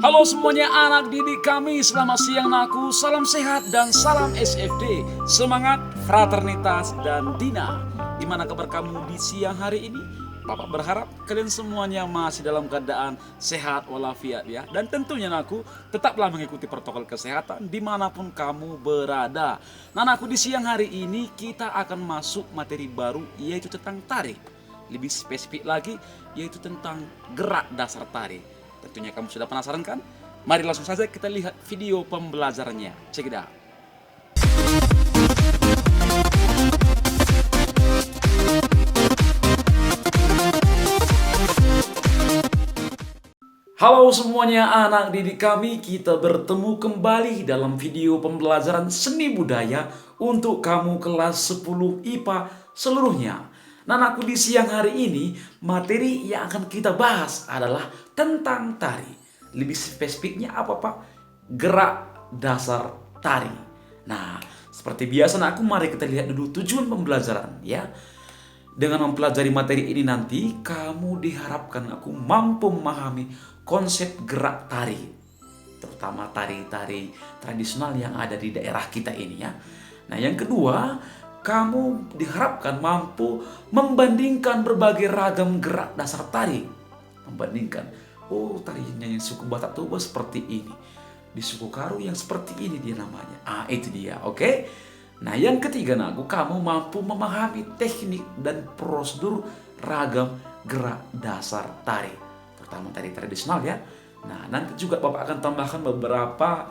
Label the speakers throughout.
Speaker 1: Halo semuanya anak didik kami, selamat siang naku, salam sehat dan salam SFD. Semangat, fraternitas dan Dina. Gimana kabar kamu di siang hari ini? Bapak berharap kalian semuanya masih dalam keadaan sehat walafiat ya. Dan tentunya naku, tetaplah mengikuti protokol kesehatan dimanapun kamu berada. Nah naku, di siang hari ini kita akan masuk materi baru, yaitu tentang tari. Lebih spesifik lagi, yaitu tentang gerak dasar tari. Tentunya kamu sudah penasaran kan? Mari langsung saja kita lihat video pembelajarannya. Check it out. Halo semuanya anak didik kami, kita bertemu kembali dalam video pembelajaran seni budaya untuk kamu kelas 10 IPA seluruhnya. Nah anakku, di siang hari ini materi yang akan kita bahas adalah tentang tari. Lebih spesifiknya apa Pak? Gerak dasar tari. Nah seperti biasa anakku, mari kita lihat dulu tujuan pembelajaran ya. Dengan mempelajari materi ini nanti, kamu diharapkan aku mampu memahami konsep gerak tari, terutama tari-tari tradisional yang ada di daerah kita ini ya. Nah yang kedua, kamu diharapkan mampu membandingkan berbagai ragam gerak dasar tari. Membandingkan, oh tarinya yang suku Batak Toba seperti ini, di suku Karo yang seperti ini dia namanya. Itu dia, oke? Nah yang ketiga naku, kamu mampu memahami teknik dan prosedur ragam gerak dasar tari, terutama tari tradisional ya. Nah nanti juga Bapak akan tambahkan beberapa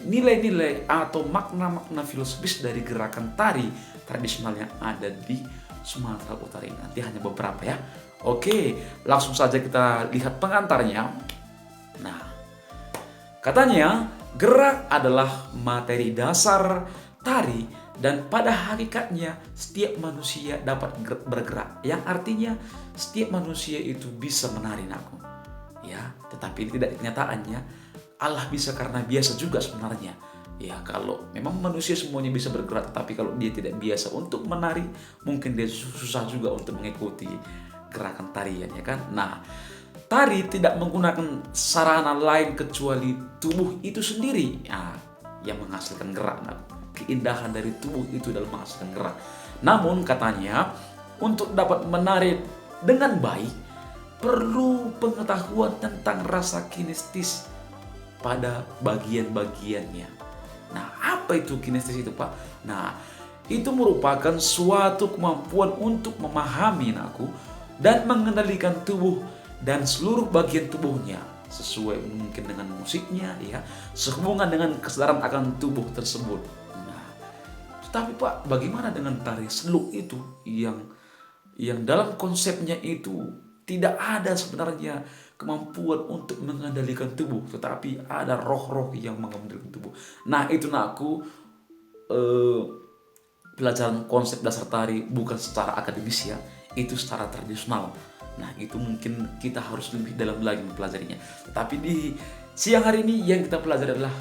Speaker 1: nilai-nilai atau makna-makna filosofis dari gerakan tari tradisional yang ada di Sumatera Utara ini. Nanti hanya beberapa ya. Oke, langsung saja kita lihat pengantarnya. Nah, katanya gerak adalah materi dasar tari dan pada hakikatnya setiap manusia dapat bergerak. Yang artinya setiap manusia itu bisa menari naku. Ya, tetapi tidak kenyataannya Allah bisa karena biasa juga sebenarnya. Ya, kalau memang manusia semuanya bisa bergerak, tapi kalau dia tidak biasa untuk menari, mungkin dia susah juga untuk mengikuti gerakan tarian ya kan. Nah, tari tidak menggunakan sarana lain kecuali tubuh itu sendiri yang menghasilkan gerak. Nah, keindahan dari tubuh itu dalam menghasilkan gerak. Namun katanya untuk dapat menari dengan baik perlu pengetahuan tentang rasa kinestis pada bagian-bagiannya. Nah, apa itu kinestis itu Pak? Nah, itu merupakan suatu kemampuan untuk memahami naku dan mengendalikan tubuh dan seluruh bagian tubuhnya sesuai mungkin dengan musiknya ya, sehubungan dengan kesadaran akan tubuh tersebut. Nah, tetapi Pak, bagaimana dengan tari seluk itu yang dalam konsepnya itu tidak ada sebenarnya kemampuan untuk mengendalikan tubuh, tetapi ada roh-roh yang mengendalikan tubuh. Nah, itu naku pelajaran konsep dasar tari bukan secara akademis ya, itu secara tradisional. Nah itu mungkin kita harus lebih dalam lagi mempelajarinya. Tapi di siang hari ini yang kita pelajari adalah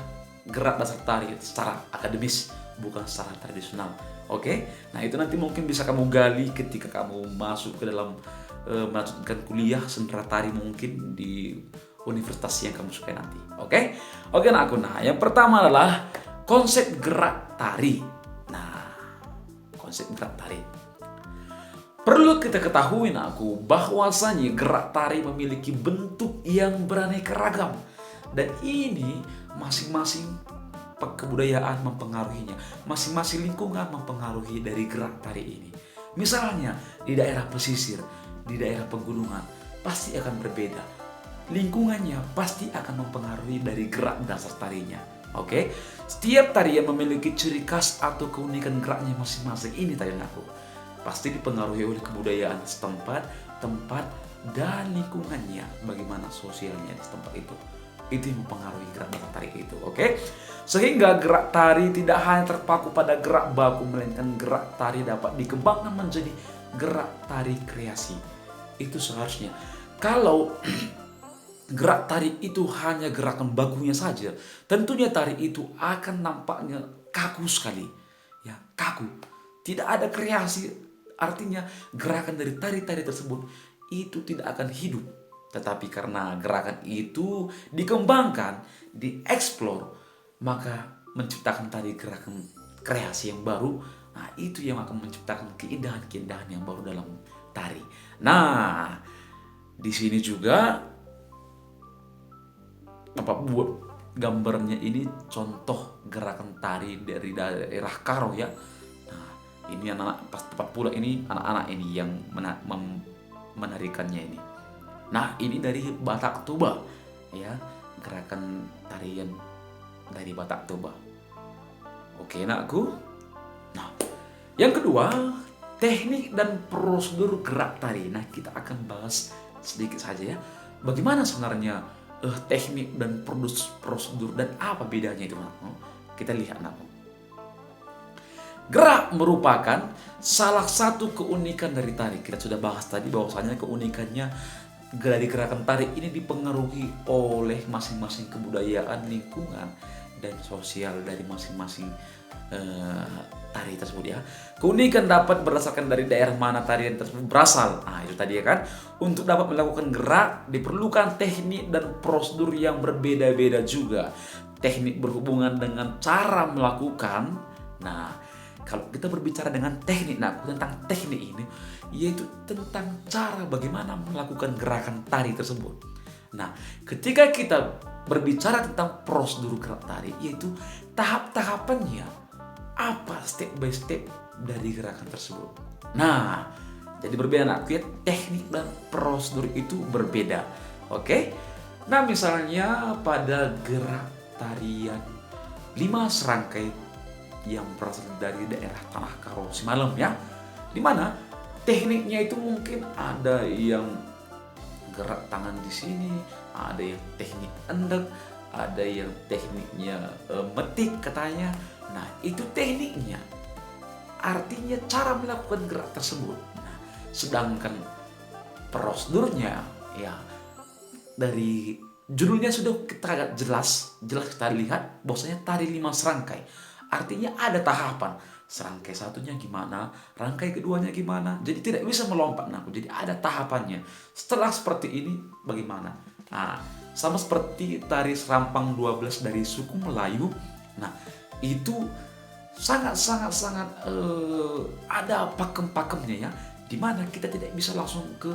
Speaker 1: gerak dasar tari secara akademis, bukan secara tradisional. Oke, nah itu nanti mungkin bisa kamu gali ketika kamu masuk ke dalam melanjutkan kuliah sendera tari mungkin di universitas yang kamu sukai nanti. Oke anakku. Nah yang pertama adalah konsep gerak tari. Nah konsep gerak tari, perlu kita ketahui aku bahwasanya gerak tari memiliki bentuk yang beraneka ragam dan ini masing-masing kebudayaan mempengaruhinya, masing-masing lingkungan mempengaruhi dari gerak tari ini. Misalnya di daerah pesisir, di daerah pegunungan pasti akan berbeda. Lingkungannya pasti akan mempengaruhi dari gerak dasar tarinya. Setiap tarian memiliki ciri khas atau keunikan geraknya masing-masing. Ini tarian aku pasti dipengaruhi oleh kebudayaan setempat, tempat, dan lingkungannya. Bagaimana sosialnya di setempat itu yang mempengaruhi gerak dasar tari itu. Sehingga gerak tari tidak hanya terpaku pada gerak baku, melainkan gerak tari dapat dikembangkan menjadi gerak tari kreasi. Itu seharusnya. Kalau gerak tari itu hanya gerakan bakunya saja, tentunya tari itu akan nampaknya kaku sekali. Ya, kaku. Tidak ada kreasi. Artinya gerakan dari tari-tari tersebut itu tidak akan hidup. Tetapi karena gerakan itu dikembangkan, dieksplor, maka menciptakan tadi gerakan kreasi yang baru. Nah, itu yang akan menciptakan keindahan-keindahan yang baru dalam tari. Nah, di sini juga buat gambarnya ini contoh gerakan tari dari daerah Karo ya. Nah, ini anak-anak pas tepat pula ini anak-anak ini yang menarikannya ini. Nah, ini dari Batak Toba ya, gerakan tarian dari Batak Toba. Oke, anakku. Nah, yang kedua, teknik dan prosedur gerak tari. Nah, kita akan bahas sedikit saja ya. Bagaimana sebenarnya teknik dan prosedur dan apa bedanya itu, anakku? Kita lihat, anakku. Gerak merupakan salah satu keunikan dari tari. Kita sudah bahas tadi bahwasanya keunikannya dari gerakan tari ini dipengaruhi oleh masing-masing kebudayaan, lingkungan, dan sosial dari masing-masing tari tersebut ya. Keunikan dapat berdasarkan dari daerah mana tarian tersebut berasal. Nah, itu tadi ya kan. Untuk dapat melakukan gerak diperlukan teknik dan prosedur yang berbeda-beda juga. Teknik berhubungan dengan cara melakukan. Nah, kalau kita berbicara dengan teknik, tentang teknik ini, yaitu tentang cara bagaimana melakukan gerakan tari tersebut. Nah, ketika kita berbicara tentang prosedur gerak tari, yaitu tahap-tahapannya, apa step by step dari gerakan tersebut. Nah, jadi berbeda ya, teknik dan prosedur itu berbeda. Oke? Nah, misalnya pada gerak tarian 5 serangkai yang berasal dari daerah Tanah Karo Simalem ya, dimana tekniknya itu mungkin ada yang gerak tangan di sini, ada yang teknik endek, ada yang tekniknya metik katanya. Nah, itu tekniknya, artinya cara melakukan gerak tersebut. Nah, sedangkan prosedurnya ya, dari judulnya sudah kita jelas kita lihat bahwasanya tari 5 serangkai. Artinya ada tahapan. Serangkai satunya gimana, rangkai keduanya gimana. Jadi tidak bisa melompat. Nah, jadi ada tahapannya. Setelah seperti ini bagaimana? Nah, sama seperti tari serampang 12 dari suku Melayu. Nah, itu sangat ada pakem-pakemnya ya. Dimana kita tidak bisa langsung ke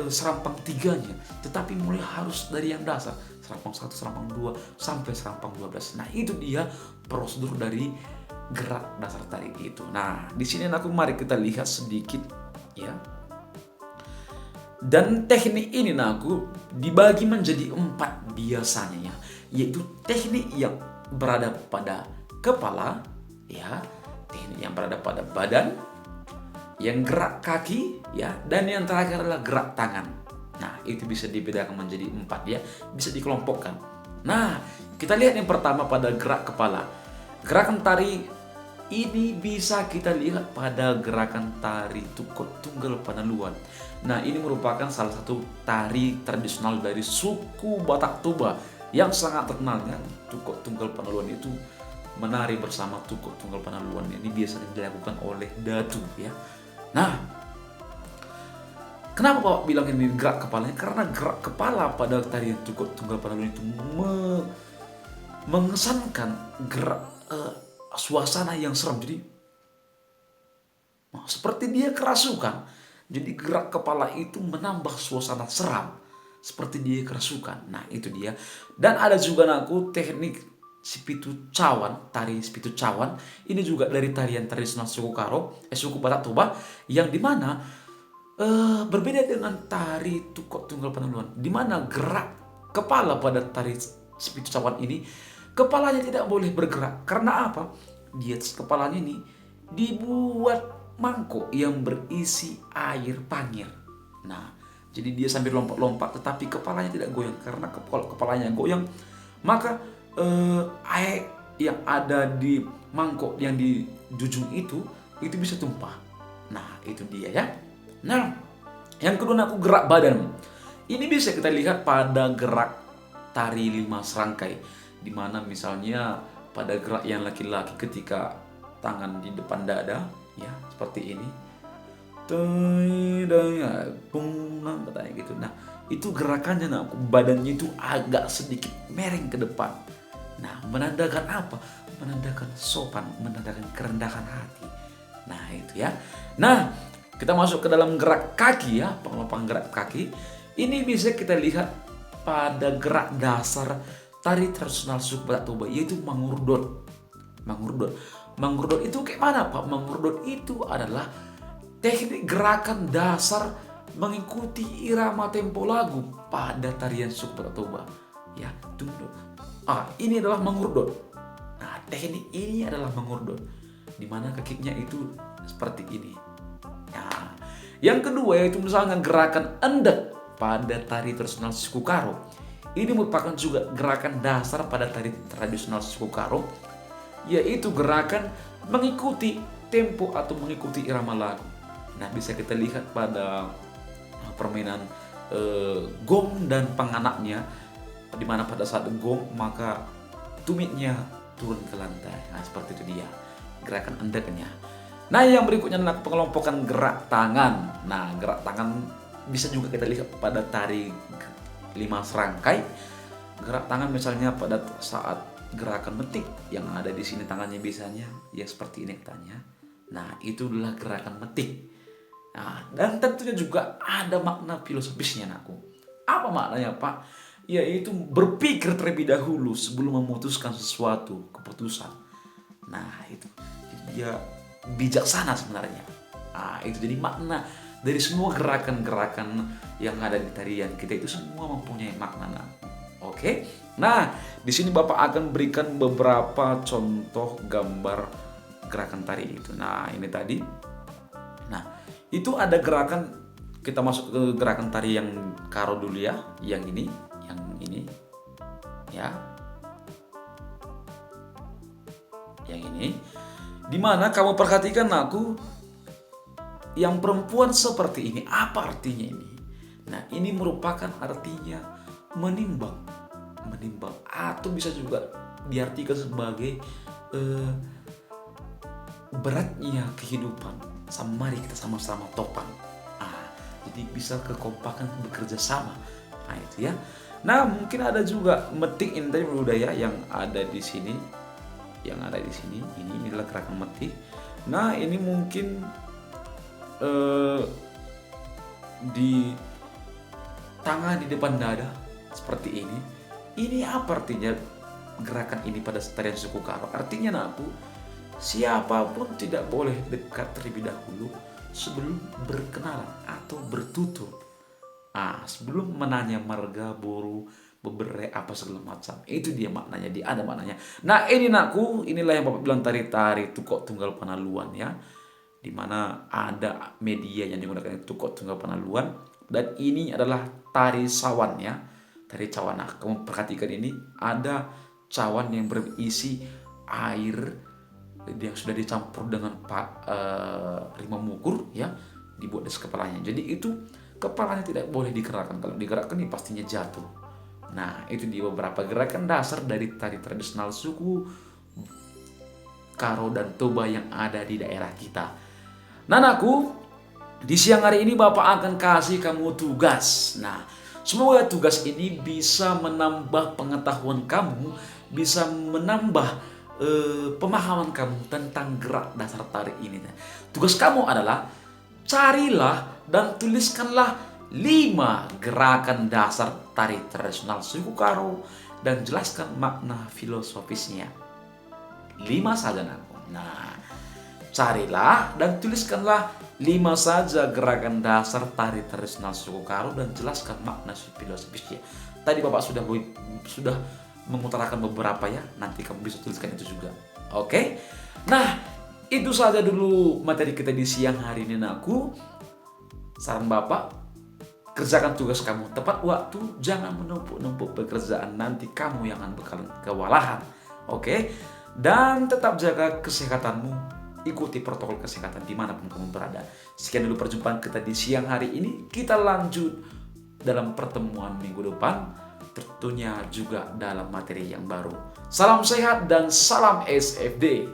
Speaker 1: serampang 3-nya, tetapi mulai harus dari yang dasar, serampang 1, serampang 2 sampai serampang 12. Nah, itu dia prosedur dari gerak dasar tari itu. Nah, di sini mari kita lihat sedikit ya. Dan teknik ini dibagi menjadi 4 biasanya ya, yaitu teknik yang berada pada kepala ya, teknik yang berada pada badan, yang gerak kaki ya, dan yang terakhir adalah gerak tangan. Nah, itu bisa dibedakan menjadi 4 ya, bisa dikelompokkan. Nah, kita lihat yang pertama pada gerak kepala. Gerakan tari ini bisa kita lihat pada gerakan tari Tukot Tunggal Panaluan. Nah, ini merupakan salah satu tari tradisional dari suku Batak Toba yang sangat terkenal ya. Tukot Tunggal Panaluan itu menari bersama Tukot Tunggal Panaluan. Ini biasanya dilakukan oleh datu ya. Nah, kenapa Bapak bilang ini gerak kepalanya? Karena gerak kepala pada tarian Tukot Tunggal Panaluan itu mengesankan gerak suasana yang seram. Jadi seperti dia kerasukan. Jadi gerak kepala itu menambah suasana seram, seperti dia kerasukan. Nah, itu dia. Dan ada juga teknik Sipitu Cawan, tari Sipitu Cawan. Ini juga dari tarian tradisional suku Batak Toba, yang dimana berbeda dengan tari Tukot Tunggal Panaluan, dimana gerak kepala pada tari Sipitu Cawan ini, kepalanya tidak boleh bergerak. Karena apa? Di atas kepalanya ini dibuat mangkok yang berisi air pangir. Nah, jadi dia sambil lompat-lompat tetapi kepalanya tidak goyang. Karena kalau kepalanya goyang, maka air yang ada di mangkok yang di jujung itu bisa tumpah. Nah, itu dia ya. Nah, yang kedua gerak badan. Ini bisa kita lihat pada gerak tari 5 serangkai, di mana misalnya pada gerak yang laki-laki ketika tangan di depan dada ya, seperti ini. Katanya gitu. Nah, itu gerakannya nak, badannya itu agak sedikit mereng ke depan. Nah, menandakan apa? Menandakan sopan, menandakan kerendahan hati. Nah, itu ya. Nah, kita masuk ke dalam gerak kaki ya, pengelompokan gerak kaki. Ini bisa kita lihat pada gerak dasar tari tradisional suku Batak Toba, yaitu mangurdot. Mangurdot itu kayak mana Pak? Mangurdot itu adalah teknik gerakan dasar mengikuti irama tempo lagu pada tarian suku Batak Toba. Ya, tunduk. Ini adalah mangurdot. Nah, teknik ini adalah mangurdot, di mana kakinya itu seperti ini. Nah, yang kedua yaitu misalnya gerakan endek pada tari tradisional suku Karo. Ini merupakan juga gerakan dasar pada tari tradisional suku Karo, yaitu gerakan mengikuti tempo atau mengikuti irama lagu. Nah, bisa kita lihat pada permainan gong dan penganaknya, di mana pada saat gong maka tumitnya turun ke lantai. Nah, seperti itu dia gerakan endeknya. Nah, yang berikutnya adalah pengelompokan gerak tangan. Nah, gerak tangan bisa juga kita lihat pada tari 5 serangkai. Gerak tangan misalnya pada saat gerakan metik yang ada di sini tangannya biasanya ya seperti ini katanya. Nah, itu adalah gerakan metik. Nah, dan tentunya juga ada makna filosofisnya aku. Apa maknanya Pak? Yaitu berpikir terlebih dahulu sebelum memutuskan sesuatu keputusan. Nah, itu dia bijaksana sebenarnya. Nah, itu jadi makna dari semua gerakan-gerakan yang ada di tarian kita itu semua mempunyai makna. Oke. Nah, di sini Bapak akan berikan beberapa contoh gambar gerakan tari itu. Nah, ini tadi. Nah, itu ada gerakan, kita masuk ke gerakan tari yang Karo dulu ya, yang ini ya. Yang ini. Dimana kamu perhatikan aku, yang perempuan seperti ini, apa artinya ini? Nah, ini merupakan artinya menimbang atau bisa juga diartikan sebagai beratnya kehidupan. Mari kita sama-sama topang. Jadi bisa kekompakan bekerja sama. Nah, itu ya. Nah, mungkin ada juga metik ini tadi budaya yang ada di sini. Ini adalah gerakan metik. Nah, ini mungkin di tangan di depan dada seperti ini. Ini apa artinya gerakan ini pada tarian suku Karo? Artinya siapapun tidak boleh dekat terlebih dahulu sebelum berkenalan atau bertutur. Sebelum menanya marga, boru, bebere, apa segala macam. Itu dia maknanya, ada maknanya. Nah, ini inilah yang Bapak bilang tari-tari Tukok Tunggal Panaluan ya. Di mana ada media yang digunakan Tukok Tunggal Panaluan, dan ini adalah tari sawan ya. Tari cawan. Nah, kamu perhatikan ini ada cawan yang berisi air yang sudah dicampur dengan rimba mukur ya, dibuat di kepalanya. Jadi itu kepalanya tidak boleh digerakkan. Kalau digerakkan ini pastinya jatuh. Nah, itu di beberapa gerakan dasar dari tari tradisional suku Karo dan Toba yang ada di daerah kita. Nah, di siang hari ini Bapak akan kasih kamu tugas. Nah, semoga tugas ini bisa menambah pengetahuan kamu, bisa menambah pemahaman kamu tentang gerak dasar tari ini. Tugas kamu adalah carilah dan tuliskanlah 5 gerakan dasar tari tradisional suku Karo dan jelaskan makna filosofisnya. 5 saja Nah, carilah dan tuliskanlah 5 saja gerakan dasar tari tradisional suku Karo dan jelaskan makna filosofisnya. Tadi Bapak sudah mengutarakan beberapa ya, nanti kamu bisa tuliskan itu juga. Oke. Nah, itu saja dulu materi kita di siang hari ini Saran Bapak, kerjakan tugas kamu tepat waktu, jangan menumpuk-numpuk pekerjaan, nanti kamu yang akan bakalan kewalahan. Oke. Dan tetap jaga kesehatanmu, ikuti protokol kesehatan dimanapun kamu berada. Sekian dulu perjumpaan kita di siang hari ini. Kita lanjut dalam pertemuan minggu depan, tentunya juga dalam materi yang baru. Salam sehat dan salam SFD.